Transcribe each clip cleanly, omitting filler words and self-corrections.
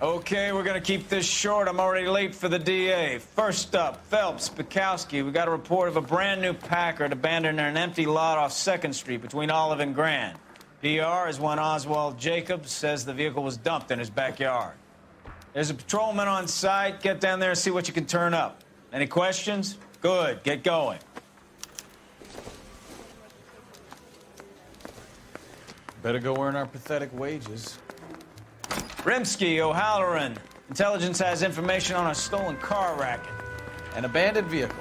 Okay, we're gonna keep this short. I'm already late for the DA. First up, Phelps, Bukowski. We got a report of a brand new Packard abandoned in an empty lot off 2nd Street between Olive and Grand. PR is one Oswald Jacobs says the vehicle was dumped in his backyard. There's a patrolman on site. Get down there and see what you can turn up. Any questions? Good, get going. Better go earn our pathetic wages. Rimsky, O'Halloran. Intelligence has information on a stolen car racket. An abandoned vehicle.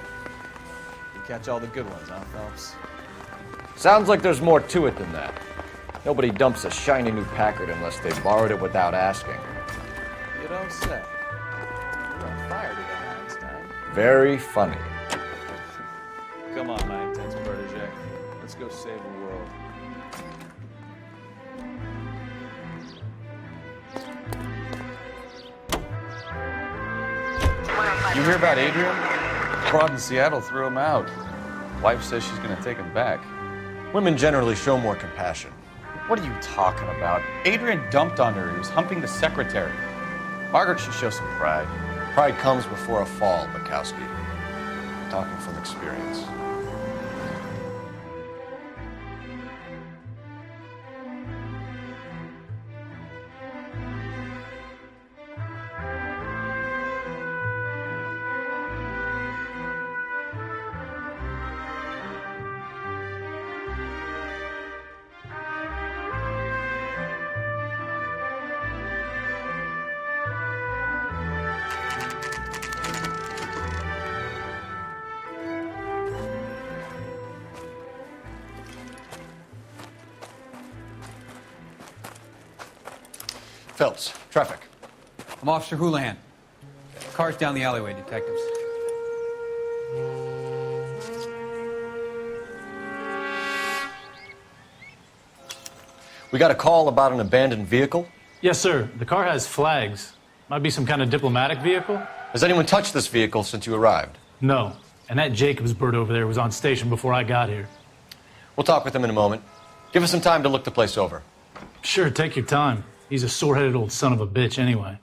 You catch all the good ones, huh, Phelps? Sounds like there's more to it than that. Nobody dumps a shiny new Packard unless they borrowed it without asking. You don't say. You're on fire today, Einstein. Very funny. Come on, my intense protege. Let's go save the world. You hear about Adrian? Fraud in Seattle threw him out. Wife says she's gonna take him back. Women generally show more compassion. What are you talking about? Adrian dumped on her. He was humping the secretary. Margaret should show some pride. Pride comes before a fall, Bukowski. Talking from experience. Phelps, traffic. I'm Officer Houlihan. Car's down the alleyway, detectives. We got a call about an abandoned vehicle. Yes, sir. The car has flags. Might be some kind of diplomatic vehicle. Has anyone touched this vehicle since you arrived? No. And that Jacobs bird over there was on station before I got here. We'll talk with him in a moment. Give us some time to look the place over. Sure, take your time. He's a sore-headed old son of a bitch anyway.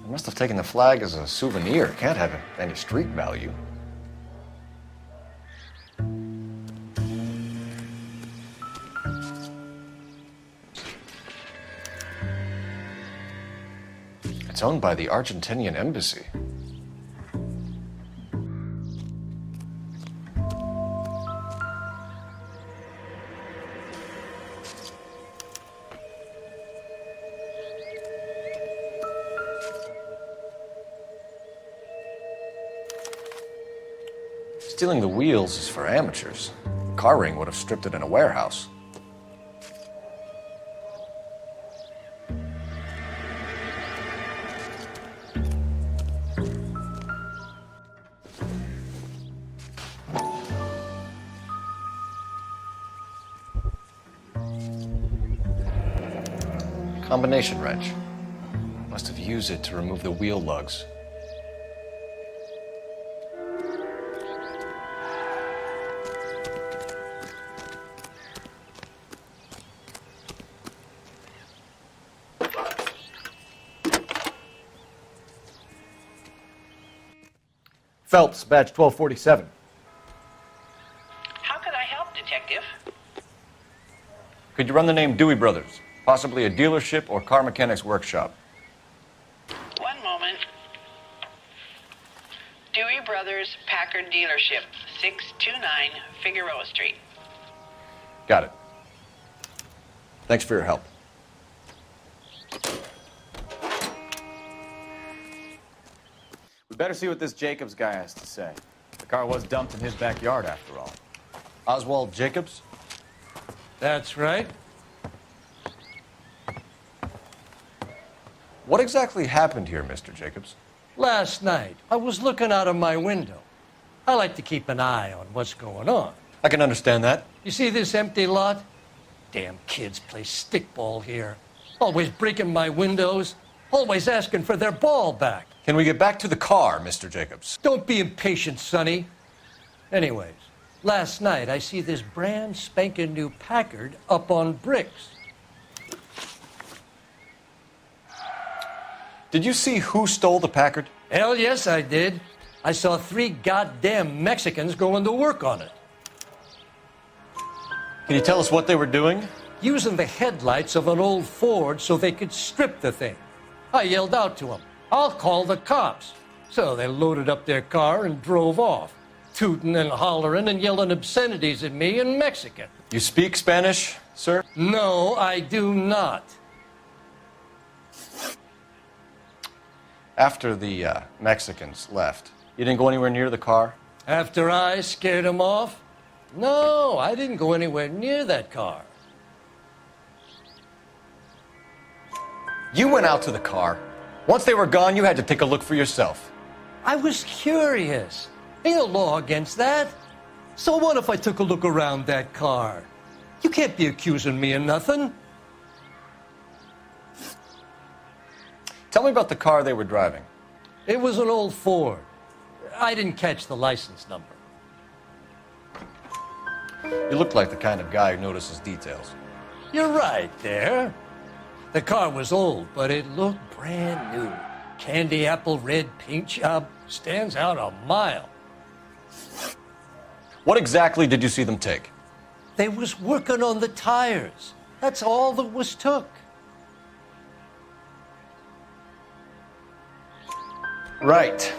They must have taken the flag as a souvenir. Can't have any street value. It's owned by the Argentinian embassy. Stealing the wheels is for amateurs. Car ring would have stripped it in a warehouse. Combination wrench. Must have used it to remove the wheel lugs. Phelps, badge 1247. How could I help, Detective? Could you run the name Dewey Brothers? Possibly a dealership or car mechanics workshop. One moment. Dewey Brothers Packard Dealership, 629 Figueroa Street. Got it. Thanks for your help. We better see what this Jacobs guy has to say. The car was dumped in his backyard, after all. Oswald Jacobs? That's right. What exactly happened here, Mr. Jacobs? Last night, I was looking out of my window. I like to keep an eye on what's going on. I can understand that. You see this empty lot? Damn kids play stickball here. Always breaking my windows. Always asking for their ball back. Can we get back to the car, Mr. Jacobs? Don't be impatient, Sonny. Anyways, last night I see this brand spanking new Packard up on bricks. Did you see who stole the Packard? Hell yes, I did. I saw 3 goddamn Mexicans going to work on it. Can you tell us what they were doing? Using the headlights of an old Ford so they could strip the thing. I yelled out to them, "I'll call the cops." So they loaded up their car and drove off, tooting and hollering and yelling obscenities at me in Mexican. You speak Spanish, sir? No, I do not. After the Mexicans left, you didn't go anywhere near the car? After I scared them off? No, I didn't go anywhere near that car. You went out to the car. Once they were gone, you had to take a look for yourself. I was curious. Ain't no law against that. So what if I took a look around that car? You can't be accusing me of nothing. Tell me about the car they were driving. It was an old Ford. I didn't catch the license number. You look like the kind of guy who notices details. You're right there. The car was old, but it looked brand new. Candy apple red paint job stands out a mile. What exactly did you see them take? They was working on the tires. That's all that was took. Right.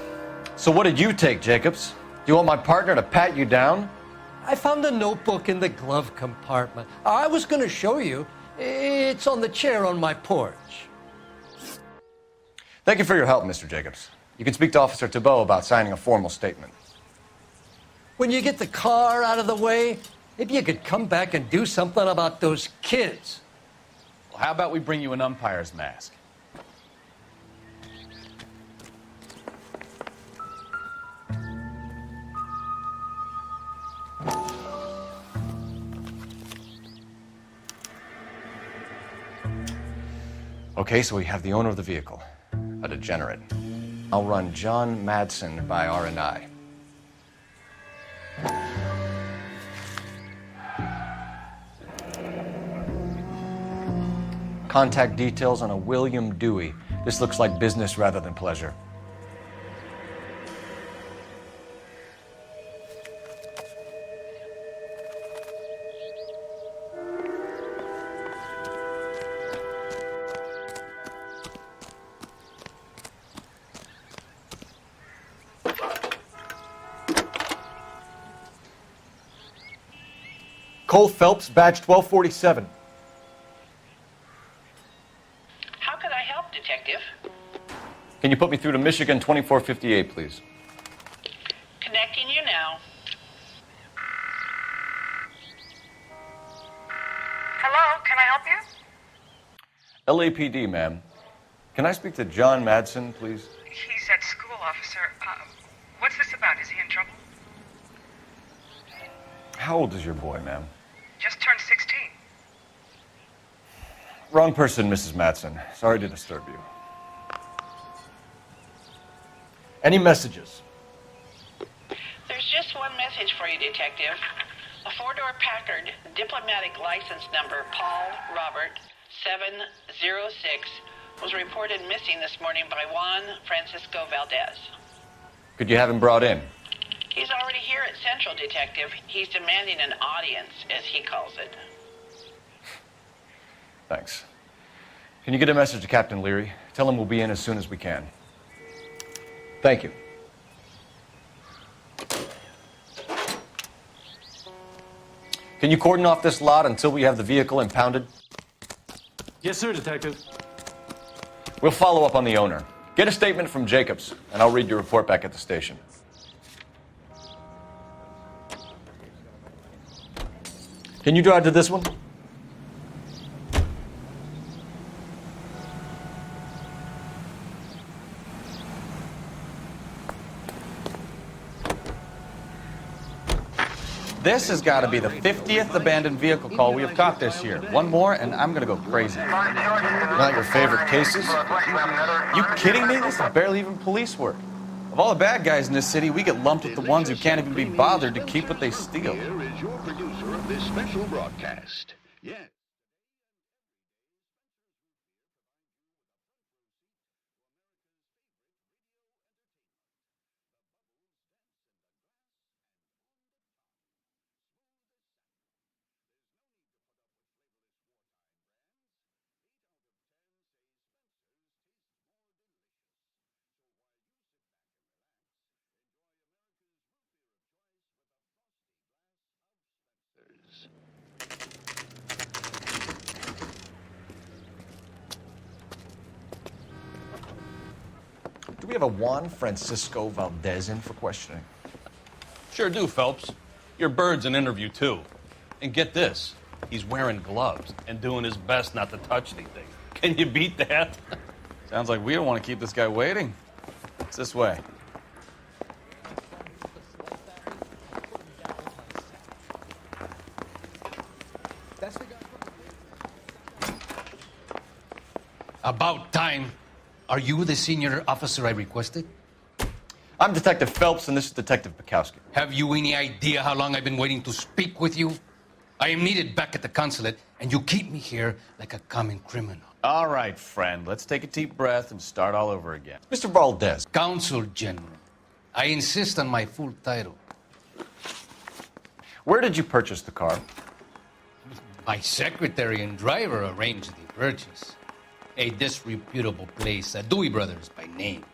So what did you take, Jacobs? Do you want my partner to pat you down? I found a notebook in the glove compartment. I was going to show you. It's on the chair on my porch. Thank you for your help, Mr. Jacobs. You can speak to Officer Thibault about signing a formal statement. When you get the car out of the way, maybe you could come back and do something about those kids. Well, how about we bring you an umpire's mask? Okay, so we have the owner of the vehicle, a degenerate. I'll run John Madsen by R&I. Contact details on a William Dewey. This looks like business rather than pleasure. Cole Phelps, badge 1247. How could I help, Detective? Can you put me through to Michigan 2458, please? Connecting you now. Hello, can I help you? LAPD, ma'am. Can I speak to John Madsen, please? He's at school, officer. What's this about? Is he in trouble? How old is your boy, ma'am? Just turned 16. Wrong person, Mrs. Madsen. Sorry to disturb you. Any messages? There's just one message for you, Detective. A 4-door Packard, diplomatic license number Paul Robert 706, was reported missing this morning by Juan Francisco Valdez. Could you have him brought in? He's already here at Central, Detective. He's demanding an audience, as he calls it. Thanks. Can you get a message to Captain Leary? Tell him we'll be in as soon as we can. Thank you. Can you cordon off this lot until we have the vehicle impounded? Yes, sir, Detective. We'll follow up on the owner. Get a statement from Jacobs, and I'll read your report back at the station. Can you drive to this one? This has got to be the 50th abandoned vehicle call we have caught this year. One more, and I'm going to go crazy. Not your favorite cases? You kidding me? This is barely even police work. Of all the bad guys in this city, we get lumped with the ones who can't even be bothered to keep what they steal. Here is your producer of this special broadcast. Yes. Do we have a Juan Francisco Valdez in for questioning? Sure do, Phelps. Your bird's an interview, too. And get this, he's wearing gloves and doing his best not to touch anything. Can you beat that? Sounds like we don't want to keep this guy waiting. It's this way. About time. Are you the senior officer I requested? I'm Detective Phelps, and this is Detective Bukowski. Have you any idea how long I've been waiting to speak with you? I am needed back at the consulate, and you keep me here like a common criminal. All right, friend. Let's take a deep breath and start all over again. Mr. Valdez. Consul General. I insist on my full title. Where did you purchase the car? My secretary and driver arranged the purchase. A disreputable place, Dewey Brothers by name.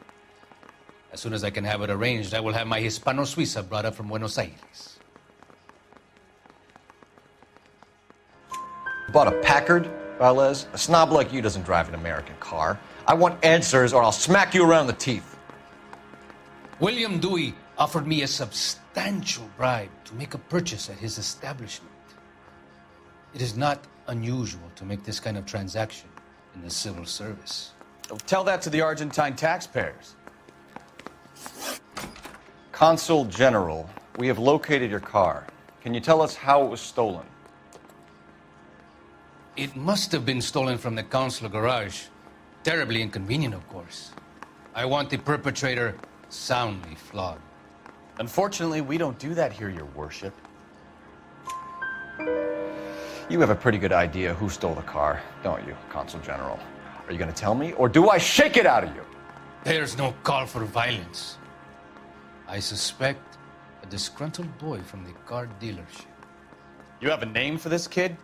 As soon as I can have it arranged, I will have my Hispano Suiza brought up from Buenos Aires. Bought a Packard, Valdez? A snob like you doesn't drive an American car. I want answers or I'll smack you around the teeth. William Dewey offered me a substantial bribe to make a purchase at his establishment. It is not unusual to make this kind of transaction in the civil service. Tell that to the Argentine taxpayers. Consul General, we have located your car. Can you tell us how it was stolen? It must have been stolen from the consular garage. Terribly inconvenient, of course. I want the perpetrator soundly flogged. Unfortunately, we don't do that here, Your Worship. You have a pretty good idea who stole the car, don't you, Consul General? Are you going to tell me, or do I shake it out of you? There's no call for violence. I suspect a disgruntled boy from the car dealership. You have a name for this kid?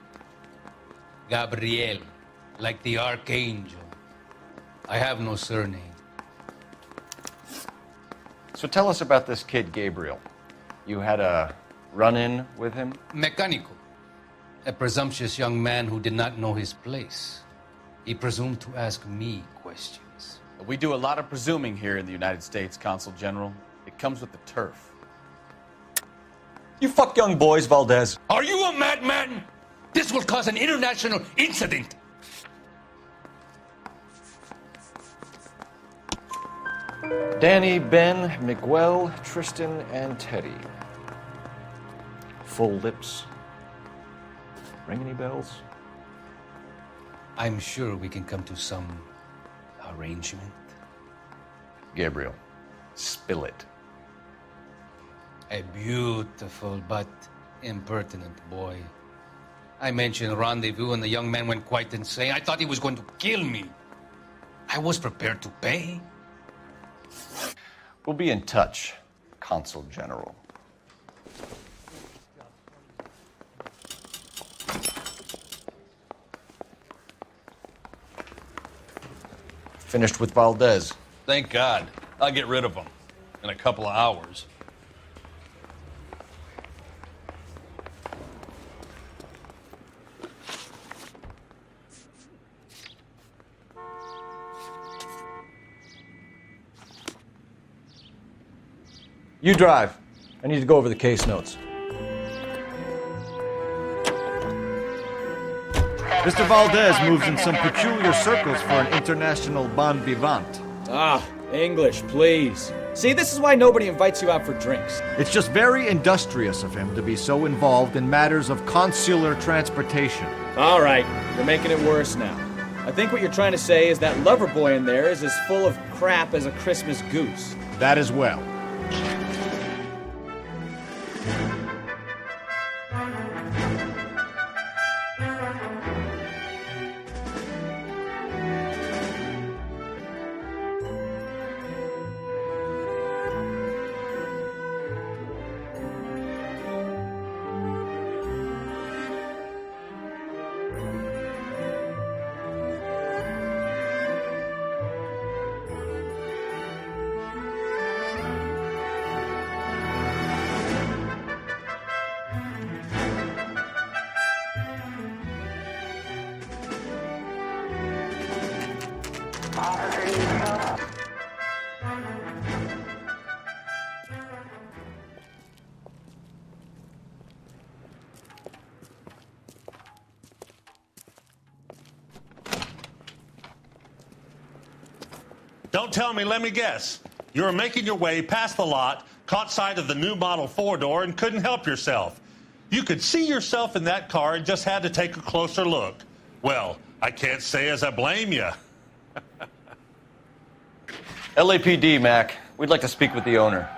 Gabriel, like the archangel. I have no surname. So tell us about this kid, Gabriel. You had a run-in with him? Mecánico. A presumptuous young man who did not know his place. He presumed to ask me questions. We do a lot of presuming here in the United States, Consul General. It comes with the turf. You fuck young boys, Valdez. Are you a madman? This will cause an international incident. Danny, Ben, Miguel, Tristan, and Teddy. Full lips. Ring any bells? I'm sure we can come to some arrangement. Gabriel, spill it. A beautiful but impertinent boy. I mentioned rendezvous and the young man went quite insane. I thought he was going to kill me. I was prepared to pay. We'll be in touch, Consul General. Finished with Valdez. Thank God. I'll get rid of him in a couple of hours. You drive. I need to go over the case notes. Mr. Valdez moves in some peculiar circles for an international bon vivant. Ah, English, please. See, this is why nobody invites you out for drinks. It's just very industrious of him to be so involved in matters of consular transportation. All right, you're making it worse now. I think what you're trying to say is that lover boy in there is as full of crap as a Christmas goose. that as well. Don't tell me, let me guess. You were making your way past the lot, caught sight of the new model four-door, and couldn't help yourself. You could see yourself in that car and just had to take a closer look. Well, I can't say as I blame you. LAPD, Mac. We'd like to speak with the owner.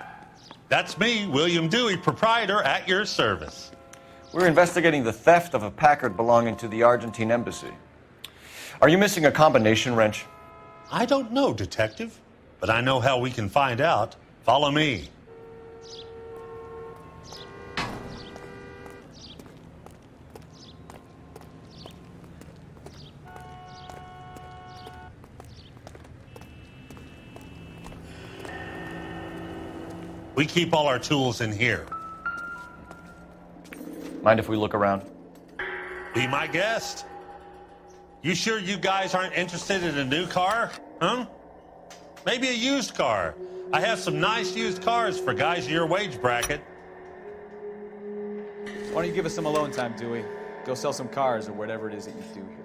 That's me, William Dewey, proprietor, at your service. We're investigating the theft of a Packard belonging to the Argentine embassy. Are you missing a combination wrench? I don't know, Detective, but I know how we can find out. Follow me. We keep all our tools in here. Mind if we look around? Be my guest. You sure you guys aren't interested in a new car? Huh? Maybe a used car. I have some nice used cars for guys in your wage bracket. Why don't you give us some alone time, Dewey? Go sell some cars or whatever it is that you do here.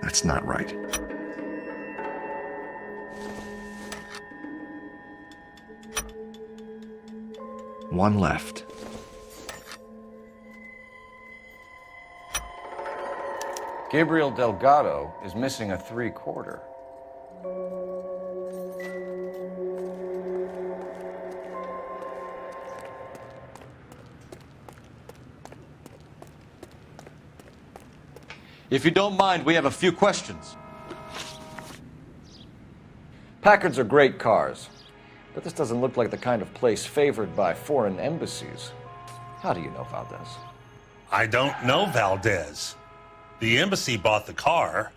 That's not right. One left. Gabriel Delgado is missing a 3/4. If you don't mind, we have a few questions. Packards are great cars, but this doesn't look like the kind of place favored by foreign embassies. How do you know Valdez? I don't know Valdez. The embassy bought the car.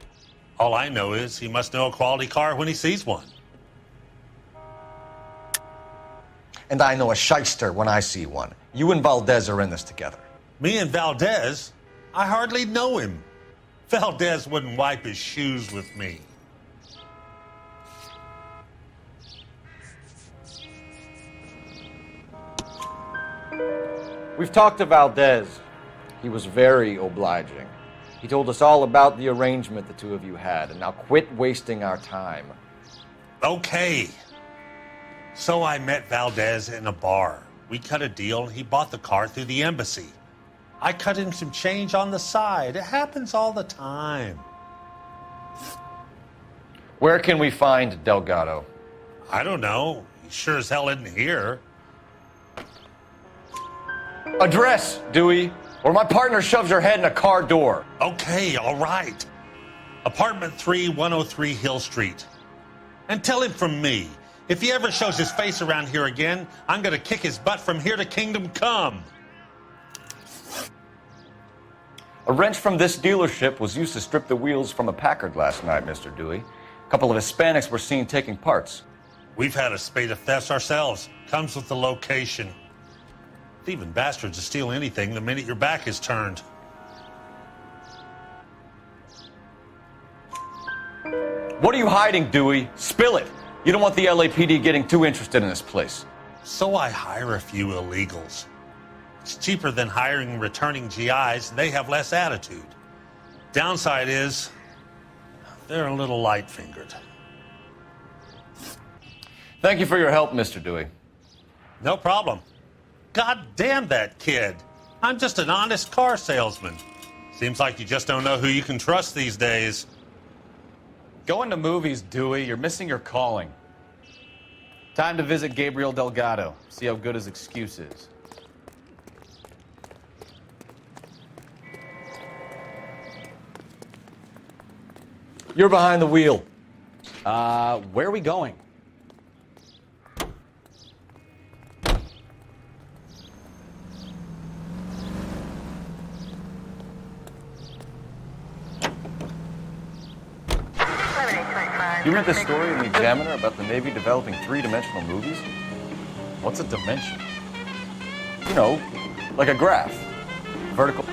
All I know is he must know a quality car when he sees one. And I know a shyster when I see one. You and Valdez are in this together. Me and Valdez? I hardly know him. Valdez wouldn't wipe his shoes with me. We've talked to Valdez. He was very obliging. He told us all about the arrangement the two of you had, and now quit wasting our time. Okay. So I met Valdez in a bar. We cut a deal, and he bought the car through the embassy. I cut him some change on the side. It happens all the time. Where can we find Delgado? I don't know. He sure as hell isn't here. Address, Dewey, or my partner shoves your head in a car door. Okay, all right. Apartment 3, 103 Hill Street. And tell him from me, if he ever shows his face around here again, I'm gonna kick his butt from here to Kingdom Come. A wrench from this dealership was used to strip the wheels from a Packard last night, Mr. Dewey. A couple of Hispanics were seen taking parts. We've had a spate of thefts ourselves. Comes with the location. Thieving bastards to steal anything the minute your back is turned. What are you hiding, Dewey? Spill it. You don't want the LAPD getting too interested in this place. So I hire a few illegals. It's cheaper than hiring returning GIs, and they have less attitude. Downside is, they're a little light-fingered. Thank you for your help, Mr. Dewey. No problem. God damn that kid. I'm just an honest car salesman. Seems like you just don't know who you can trust these days. Going to movies, Dewey. You're missing your calling. Time to visit Gabriel Delgado. See how good his excuse is. You're behind the wheel. Where are we going? You read the story in the Examiner about the Navy developing three-dimensional movies? What's a dimension? You know, like a graph. Vertical.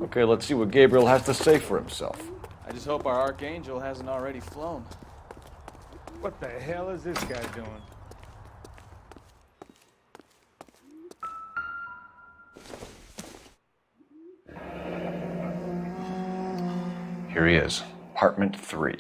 Okay, let's see what Gabriel has to say for himself. I just hope our Archangel hasn't already flown. What the hell is this guy doing? Here he is, apartment 3.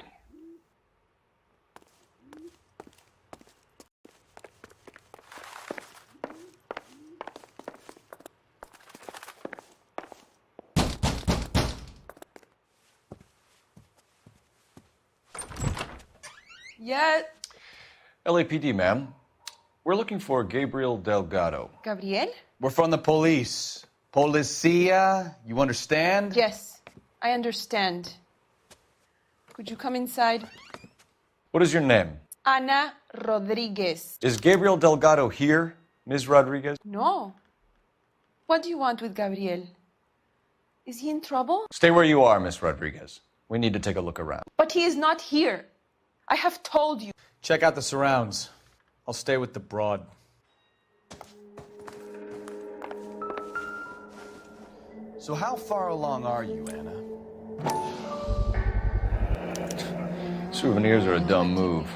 Yeah. LAPD, ma'am. We're looking for Gabriel Delgado. Gabriel? We're from the police. Policia, you understand? Yes, I understand. Could you come inside? What is your name? Ana Rodriguez. Is Gabriel Delgado here, Ms. Rodriguez? No. What do you want with Gabriel? Is he in trouble? Stay where you are, Ms. Rodriguez. We need to take a look around. But he is not here. I have told you. Check out the surrounds. I'll stay with the broad. So how far along are you, Anna? Souvenirs are a dumb move.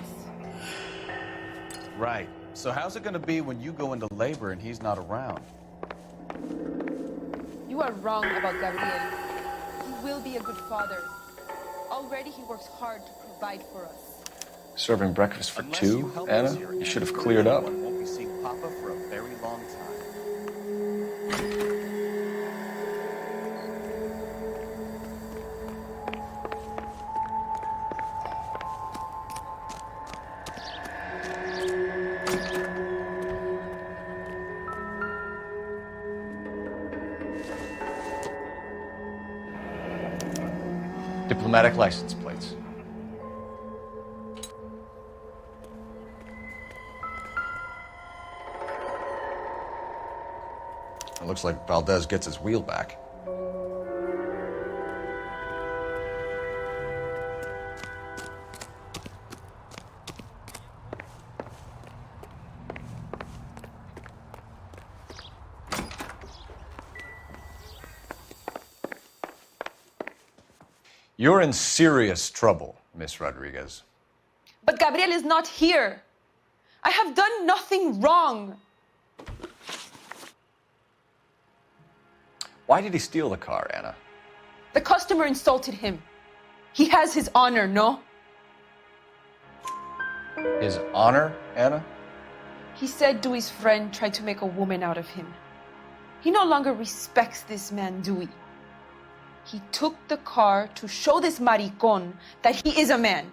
Right. So how's it gonna be when you go into labor and he's not around? You are wrong about Gabriel. He will be a good father. Already he works hard to provide for us. Serving breakfast for two, Anna? You should have cleared up. Won't be seeing Papa for a very long time. Diplomatic license plates. It looks like Valdez gets his wheel back. You're in serious trouble, Miss Rodriguez. But Gabriel is not here. I have done nothing wrong. Why did he steal the car, Anna? The customer insulted him. He has his honor, no? His honor, Anna? He said Dewey's friend tried to make a woman out of him. He no longer respects this man, Dewey. He took the car to show this maricón that he is a man.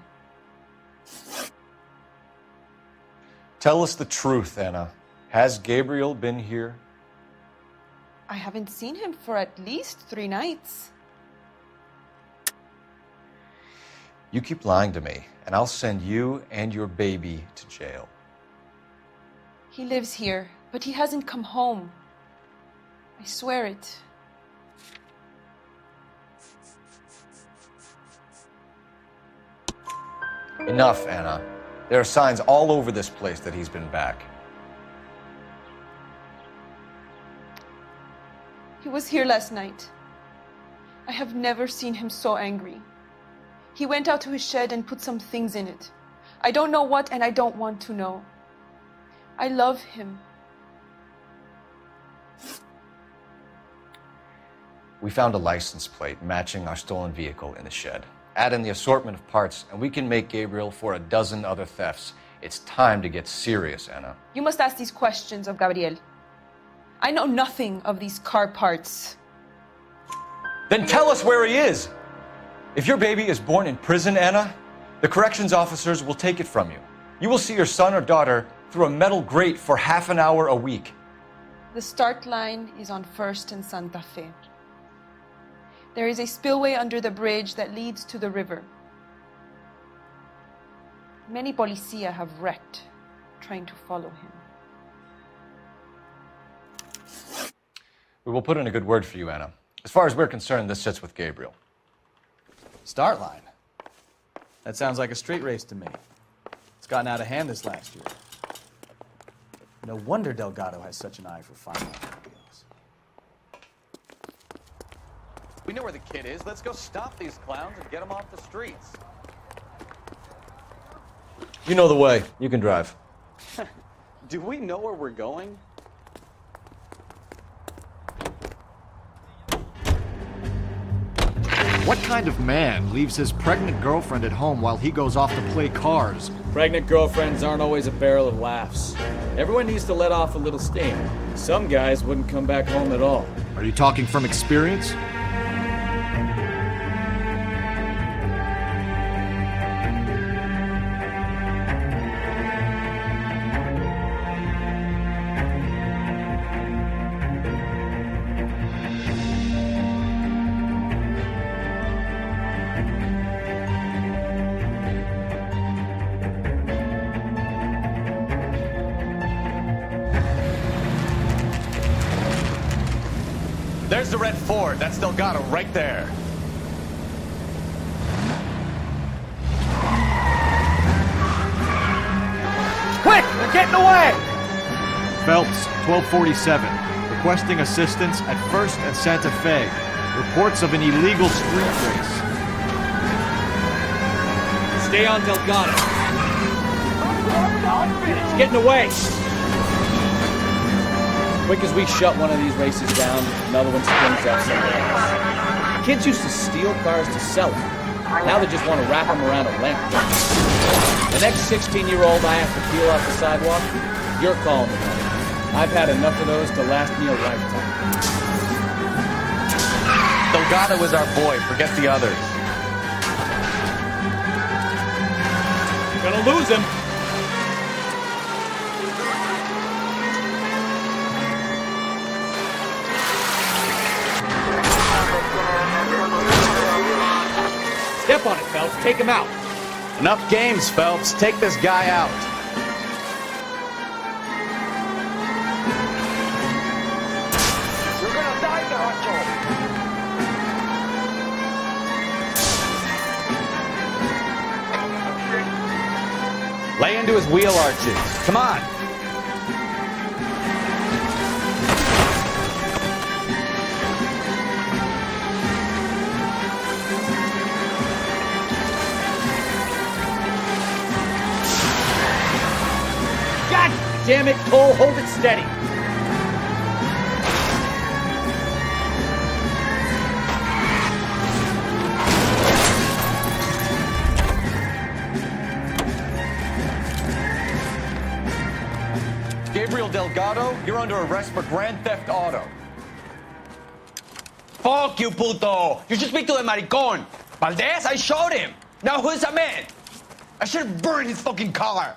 Tell us the truth, Anna. Has Gabriel been here? I haven't seen him for at least 3 nights. You keep lying to me, and I'll send you and your baby to jail. He lives here, but he hasn't come home. I swear it. Enough, Anna. There are signs all over this place that he's been back. He was here last night. I have never seen him so angry. He went out to his shed and put some things in it. I don't know what, and I don't want to know. I love him. We found a license plate matching our stolen vehicle in the shed. Add in the assortment of parts, and we can make Gabriel for a dozen other thefts. It's time to get serious, Anna. You must ask these questions of Gabriel. I know nothing of these car parts. Then tell us where he is! If your baby is born in prison, Anna, the corrections officers will take it from you. You will see your son or daughter through a metal grate for half an hour a week. The start line is on 1st and Santa Fe. There is a spillway under the bridge that leads to the river. Many policia have wrecked trying to follow him. We will put in a good word for you, Anna. As far as we're concerned, this sits with Gabriel. Start line. That sounds like a street race to me. It's gotten out of hand this last year. No wonder Delgado has such an eye for fine automobiles. We know where the kid is. Let's go stop these clowns and get them off the streets. You know the way. You can drive. Do we know where we're going? What kind of man leaves his pregnant girlfriend at home while he goes off to play cars? Pregnant girlfriends aren't always a barrel of laughs. Everyone needs to let off a little steam. Some guys wouldn't come back home at all. Are you talking from experience? There's the red Ford. That's Delgado right there. Quick! They're getting away! Phelps, 1247. Requesting assistance at 1st and Santa Fe. Reports of an illegal street race. Stay on Delgado. It's getting away. Quick as we shut one of these races down, another one springs up somewhere else. Kids used to steal cars to sell them. Now they just want to wrap them around a lamp. The next 16-year-old I have to peel off the sidewalk, you're calling me. I've had enough of those to last me a lifetime. Delgado is our boy. Forget the others. Gonna lose him. Step on it, Phelps. Take him out. Enough games, Phelps. Take this guy out. You're gonna die, Nacho. Lay into his wheel arches. Come on. God damn it, Cole. Hold it steady. Gabriel Delgado, you're under arrest for Grand Theft Auto. Fuck you, puto! You should speak to the maricon! Valdez, I showed him! Now who's the man? I should have burned his fucking car!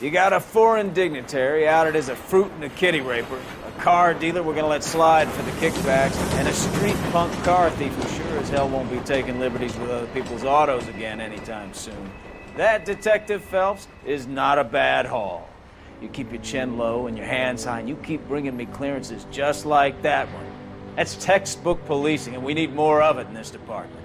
You got a foreign dignitary outed as a fruit and a kitty raper, a car dealer we're gonna let slide for the kickbacks, and a street punk car thief who sure as hell won't be taking liberties with other people's autos again anytime soon. That, Detective Phelps, is not a bad haul. You keep your chin low and your hands high, and you keep bringing me clearances just like that one. That's textbook policing, and we need more of it in this department.